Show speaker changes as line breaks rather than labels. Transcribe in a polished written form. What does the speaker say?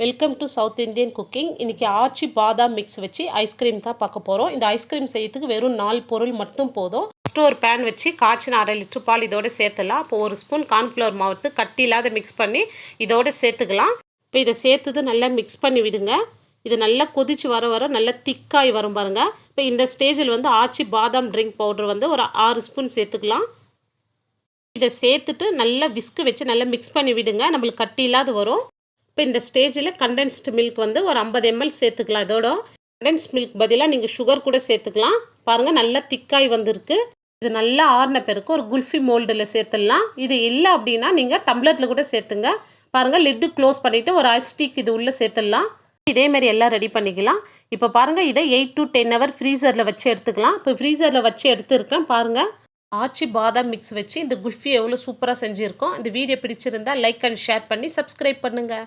Welcome to south Indian cooking. இன்றைக்கி ஆச்சி பாதாம் mix வச்சு ஐஸ்கிரீம் தான் பார்க்க போகிறோம். இந்த ஐஸ்கிரீம் செய்யறதுக்கு வெறும் 4 பொருள் மட்டும் போதும். ஃபஸ்ட்டு ஒரு பேன் வச்சு காய்ச்சின 1/2 லிட்டர் பால் இதோடு சேர்த்துலாம். அப்போ 1 ஸ்பூன் கார்ன்ஃப்ளவர் மாவு கட்டி இல்லாத மிக்ஸ் பண்ணி இதோடு சேர்த்துக்கலாம். இப்போ இதை சேர்த்துது நல்லா மிக்ஸ் பண்ணி விடுங்க. இது நல்லா கொதிச்சு வர வர நல்லா திக்காய் வரும் பாருங்கள். இப்போ இந்த ஸ்டேஜில் ஆச்சி பாதாம் ட்ரிங்க் பவுடர் ஒரு 6 ஸ்பூன் சேர்த்துக்கலாம். இதை சேர்த்துட்டு நல்லா விஸ்கு வச்சு நல்லா மிக்ஸ் பண்ணி விடுங்க. நம்மளுக்கு கட்டி இல்லாத வரும். இப்போ இந்த ஸ்டேஜில் கண்டென்ஸ்டு மில்க் ஒரு 50 ml சேர்த்துக்கலாம். இதோட கண்டென்ஸ்ட் மில்க் பதிலாக நீங்கள் சுகர் கூட சேர்த்துக்கலாம். பாருங்கள் நல்லா திக்காய் வந்திருக்கு. இது நல்லா ஆறின பிறகு ஒரு குல்ஃபி மோல்டில் சேர்த்துடலாம். இது இல்லை அப்படின்னா நீங்கள் டம்ளரில் கூட சேர்த்துங்க. பாருங்கள் லிட்டு க்ளோஸ் பண்ணிவிட்டு ஒரு ஐஸ் ஸ்டிக் இது உள்ளே சேர்த்துடலாம். இதேமாரி எல்லாம் ரெடி பண்ணிக்கலாம். இப்போ பாருங்கள் இதை 8 to 10 hour ஃப்ரீசரில் வச்சு எடுத்துக்கலாம். இப்போ ஃப்ரீசரில் வச்சு எடுத்துருக்கேன். பாருங்கள் ஆச்சி பாதாம் மிக்ஸ் வச்சு இந்த குல்ஃபி எவ்வளோ சூப்பராக செஞ்சுருக்கோம். இந்த வீடியோ பிடிச்சிருந்தால் லைக் அண்ட் ஷேர் பண்ணி சப்ஸ்கிரைப் பண்ணுங்கள்.